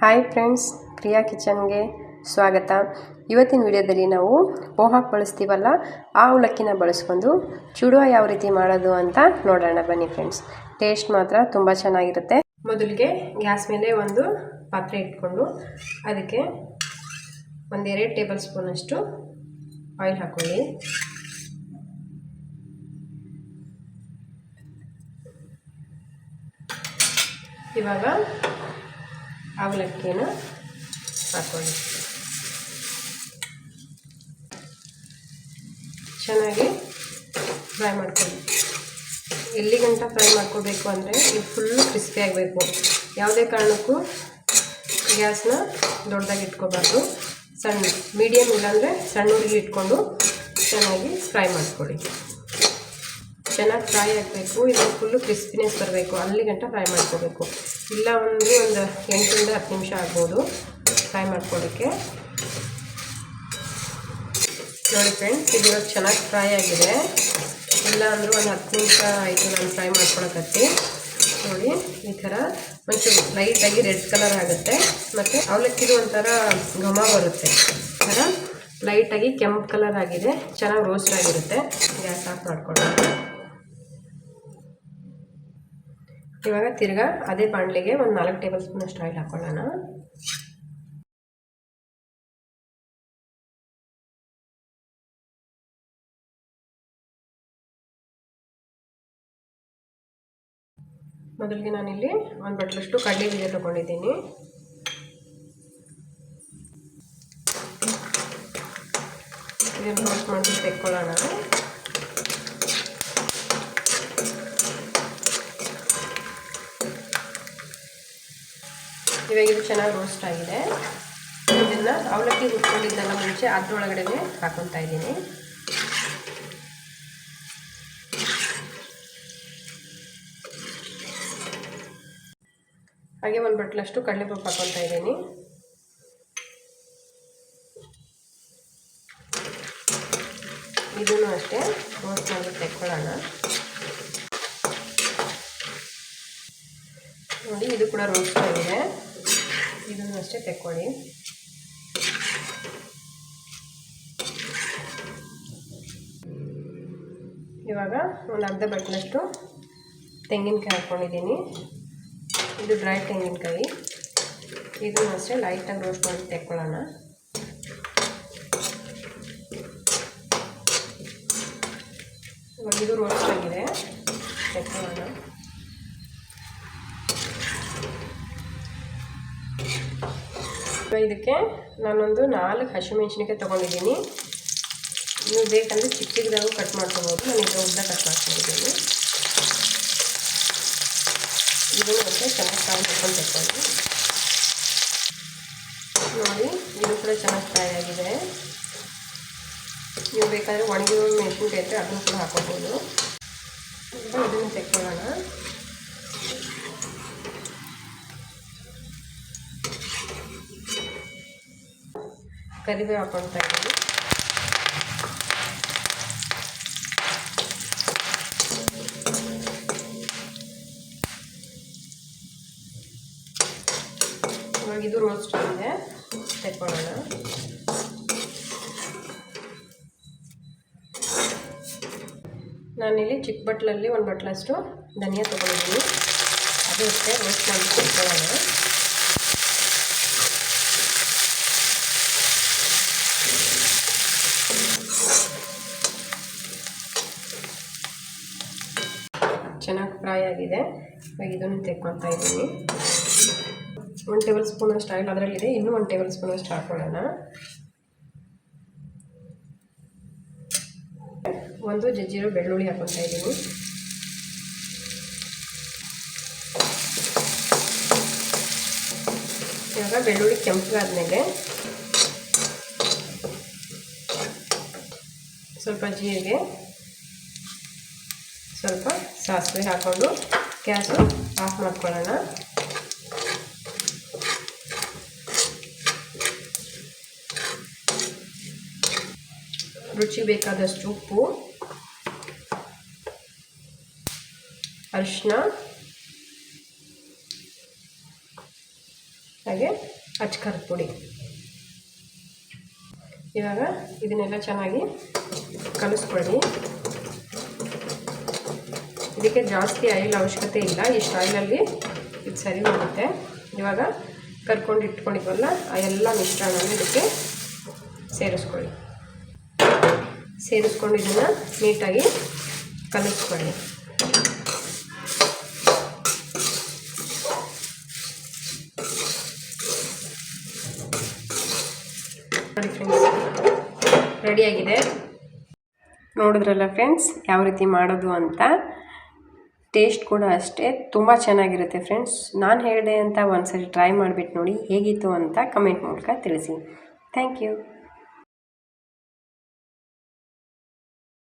Hi friends, Priya ಕಿಚನ್ಗೆ ಸ್ವಾಗತ. ಇವತ್ತಿನ ವಿಡಿಯೋದಲ್ಲಿ ನಾವು ಪೋಹಾಕ್ ಬಳಸ್ತೀವಲ್ಲ ಆ ಅವಲಕ್ಕಿನ ಬಳಸ್ಕೊಂಡು ಚೂಡುವ ಯಾವ ರೀತಿ ಮಾಡೋದು ಅಂತ ನೋಡೋಣ ಬನ್ನಿ ಫ್ರೆಂಡ್ಸ್. ಟೇಸ್ಟ್ ಮಾತ್ರ ತುಂಬ ಚೆನ್ನಾಗಿರುತ್ತೆ. ಮೊದಲಿಗೆ ಗ್ಯಾಸ್ ಮೇಲೆ ಒಂದು ಪಾತ್ರೆ ಇಟ್ಕೊಂಡು ಅದಕ್ಕೆ 1-2 ಟೇಬಲ್ ಸ್ಪೂನ್ ಅಷ್ಟು ಆಯಿಲ್ ಹಾಕೊಳ್ಳಿ. ಇವಾಗ ಅವಲಕ್ಕಿನ ಹಾಕೊಳ್ಳಿ. ಚೆನ್ನಾಗಿ ಫ್ರೈ ಮಾಡ್ಕೊಳ್ಳಿ. ಎಲ್ಲಿಗಂಟ ಫ್ರೈ ಮಾಡ್ಕೋಬೇಕು ಅಂದರೆ ಇದು ಫುಲ್ಲು ಕ್ರಿಸ್ಪಿ ಆಗಬೇಕು. ಯಾವುದೇ ಕಾರಣಕ್ಕೂ ಗ್ಯಾಸ್ನ ದೊಡ್ಡದಾಗಿ ಇಟ್ಕೋಬಾರ್ದು. ಮೀಡಿಯಮ್ ಇಲ್ಲಾಂದರೆ ಸಣ್ಣ ಉರಿಲಿ ಇಟ್ಕೊಂಡು ಚೆನ್ನಾಗಿ ಫ್ರೈ ಮಾಡ್ಕೊಳ್ಳಿ. ಚೆನ್ನಾಗಿ ಫ್ರೈ ಆಗಬೇಕು. ಇದು ಫುಲ್ಲು ಕ್ರಿಸ್ಪಿನೆಸ್ ಬರಬೇಕು. ಅಲ್ಲಿಗಂಟ ಫ್ರೈ ಮಾಡ್ಕೋಬೇಕು. ಇಲ್ಲ ಒಂದು 8ರಿಂದ 10 ನಿಮಿಷ ಆಗ್ಬೋದು ಫ್ರೈ ಮಾಡ್ಕೊಳ್ಳೋಕ್ಕೆ. ನೋಡಿ ಫ್ರೆಂಡ್ಸ್, ಇದು ಚೆನ್ನಾಗಿ ಫ್ರೈ ಆಗಿದೆ. ಇಲ್ಲ ಅಂದರೂ ಒಂದು 10 ನಿಮಿಷ ಆಯಿತು ನಾನು ಫ್ರೈ ಮಾಡ್ಕೊಳಕತ್ತಿ. ನೋಡಿ, ಈ ಥರ ಒಂಚೂರು ಲೈಟಾಗಿ ರೆಡ್ ಕಲರ್ ಆಗುತ್ತೆ. ಮತ್ತು ಅವಲಕ್ಕಿದು ಒಂಥರ ಘಮ ಬರುತ್ತೆ. ಈ ಥರ ಲೈಟಾಗಿ ಕೆಂಪು ಕಲರ್ ಆಗಿದೆ. ಚೆನ್ನಾಗಿ ರೋಸ್ಟ್ ಆಗಿರುತ್ತೆ. ಗ್ಯಾಸ್ ಆಫ್ ಮಾಡ್ಕೊಳ್ಳೋಣ. ಇವಾಗ ತಿರ್ಗಾ ಅದೇ ಬಾಣಲೆಗೆ ಒಂದು 4 ಟೇಬಲ್ ಸ್ಪೂನ್ ಅಷ್ಟು ಆಯಿಲ್ ಹಾಕೊಳ್ಳೋಣ. ಮೊದಲಿಗೆ ನಾನಿಲ್ಲಿ 1 ಬಟ್ಲಷ್ಟು ಕಡಲೆ ಬೀಜ ತೊಗೊಂಡಿದ್ದೀನಿ. ಇದನ್ನು ರೋಸ್ಟ್ ಮಾಡಿ ತೆಕ್ಕೊಳ್ಳೋಣ. ಇವಾಗ ಇದು ಚೆನ್ನಾಗಿ ರೋಸ್ಟ್ ಆಗಿದೆ. ಇದನ್ನು ಅವಲಕ್ಕಿ ಹುರ್ಕೊಂಡಿದ್ದೆಲ್ಲ ಮುಂಚೆ ಅದರೊಳಗಡೆ ಹಾಕೊತಾ ಇದ್ದೀನಿ. ಹಾಗೆ 1 ಬಟ್ಲಷ್ಟು ಕಡಲೆಪಪ್ಪು ಹಾಕೊತಾ ಇದ್ದೀನಿ. ಇದನ್ನು ಅಷ್ಟೇ ರೋಸ್ಟ್ ಮಾಡಿ ತೆಕ್ಕೊಳ್ಳೋಣ. ನೋಡಿ, ಇದು ಕೂಡ ರೋಸ್ಟ್ ಆಗಿದೆ. ಇದನ್ನು ಅಷ್ಟೇ ತೆಕ್ಕೊಳ್ಳಿ. ಇವಾಗ ಒಂದು ಅರ್ಧ ಬಟ್ಲಷ್ಟು ತೆಂಗಿನಕಾಯಿ ಹಾಕ್ಕೊಂಡಿದ್ದೀನಿ. ಇದು ಡ್ರೈ ತೆಂಗಿನಕಾಯಿ. ಇದನ್ನು ಅಷ್ಟೇ ಲೈಟಾಗಿ ರೋಸ್ಟ್ ಮಾಡಿ ತೆಕ್ಕೊಳ್ಳೋಣ. ಇವಾಗ ಇದು ರೋಸ್ಟ್ ಆಗಿದೆ, ತೆಕ್ಕೊಳ್ಳೋಣ. ಇದಕ್ಕೆ ನಾನೊಂದು 4 ಹಸಿಮೆಣಸಿನಕಾಯಿ ತೊಗೊಂಡಿದ್ದೀನಿ. ನೀವು ಬೇಕಂದರೆ ಚಿಕ್ಕ ಚಿಕ್ಕದಾಗೂ ಕಟ್ ಮಾಡ್ಕೊಬೋದು. ನಾನು ಈಗ ಉದ್ದ ಕಟ್ ಮಾಡ್ಕೊಂಡಿದ್ದೀನಿ. ಇದನ್ನು ಅಷ್ಟೇ ಚೆನ್ನಾಗಿ ಫ್ರೈ ಮಾಡ್ಕೊಂಡು ತೆಕ್ಕೊಳ್ಳಿ. ನೋಡಿ, ಇದು ಕೂಡ ಚೆನ್ನಾಗಿ ಫ್ರೈ ಆಗಿದೆ. ನೀವು ಬೇಕಾದರೆ ಒಣಗಿರೋ ಮೆಣಸಿನಕಾಯಿ ಇದ್ದರೆ ಅದನ್ನು ಕೂಡ ಹಾಕೋಬೋದು. ಇದನ್ನು ತೆಕ್ಕೊಳ್ಳೋಣ. ಕರಿಬೇವು ಹಾಕೊಳ್ತಾ ಇದ್ದೀನಿ. ಇವಾಗ ಇದು ರೋಸ್ಟ್ ಆಗಿದೆ, ತೆಕ್ಕೊಳ್ಳೋಣ. ನಾನಿಲ್ಲಿ ಚಿಕ್ಕ ಬಟ್ಲಲ್ಲಿ 1 ಬಟ್ಲಷ್ಟು ಧನಿಯಾ ತೊಗೊಂಡಿದ್ದೀನಿ. ಅದು ಅಷ್ಟೇ ರೋಸ್ಟ್ ಮಾಡಿ ತೆಕ್ಕೊಳ್ಳೋಣ. ಚೆನ್ನಾಗಿ ಫ್ರೈ ಆಗಿದೆ. ಇವಾಗ ಇದನ್ನು ತೆಕ್ಕೊತಾ ಇದ್ದೀನಿ. 1 ಟೇಬಲ್ ಸ್ಪೂನ್ ಅಷ್ಟು ಆಯಿಲ್ ಅದರಲ್ಲಿದೆ. ಇನ್ನೂ 1 ಟೇಬಲ್ ಸ್ಪೂನ್ ಅಷ್ಟು ಹಾಕೊಳ್ಳೋಣ. ಒಂದು ಜಜ್ಜಿರೋ ಬೆಳ್ಳುಳ್ಳಿ ಹಾಕೊತಾ ಇದ್ದೀನಿ. ಇವಾಗ ಬೆಳ್ಳುಳ್ಳಿ ಕೆಂಪಗಾದ್ಮೇಲೆ ಸ್ವಲ್ಪ ಜೀರಿಗೆ, ಸ್ವಲ್ಪ ಸಾಸಿವೆ ಹಾಕ್ಕೊಂಡು ಗ್ಯಾಸು ಆಫ್ ಮಾಡ್ಕೊಳ್ಳೋಣ. ರುಚಿ ಬೇಕಾದಷ್ಟು ಉಪ್ಪು, ಅರಿಶಿನ, ಹಾಗೆ ಅಚ್ಕಾರದ ಪುಡಿ. ಇವಾಗ ಇದನ್ನೆಲ್ಲ ಚೆನ್ನಾಗಿ ಕಲಿಸ್ಕೊಳ್ಳಿ. ಇದಕ್ಕೆ ಜಾಸ್ತಿ ಆಯಿಲ್ ಅವಶ್ಯಕತೆ ಇಲ್ಲ, ಇಷ್ಟು ಆಯಿಲಲ್ಲಿ ಇದು ಸರಿ ಮಾಡುತ್ತೆ. ಇವಾಗ ಕರ್ಕೊಂಡು ಇಟ್ಕೊಂಡಿದ್ವಲ್ಲ ಆ ಎಲ್ಲ ಮಿಶ್ರಣವನ್ನು ಇದಕ್ಕೆ ಸೇರಿಸ್ಕೊಳ್ಳಿ. ಸೇರಿಸ್ಕೊಂಡು ಇದನ್ನು ನೀಟಾಗಿ ಕಲಿಸ್ಕೊಳ್ಳಿ. ನೋಡಿ ಫ್ರೆಂಡ್ಸ್, ರೆಡಿಯಾಗಿದೆ. ನೋಡಿದ್ರಲ್ಲ ಫ್ರೆಂಡ್ಸ್ ಯಾವ ರೀತಿ ಮಾಡೋದು ಅಂತ. ಟೇಸ್ಟ್ ಕೂಡ ಅಷ್ಟೇ ತುಂಬ ಚೆನ್ನಾಗಿರುತ್ತೆ ಫ್ರೆಂಡ್ಸ್. ನಾನು ಹೇಳಿದೆ ಅಂತ ಒಂದ್ಸರಿ ಟ್ರೈ ಮಾಡಿಬಿಟ್ಟು ನೋಡಿ ಹೇಗಿತ್ತು ಅಂತ ಕಮೆಂಟ್ ಮೂಲಕ ತಿಳಿಸಿ. Thank you.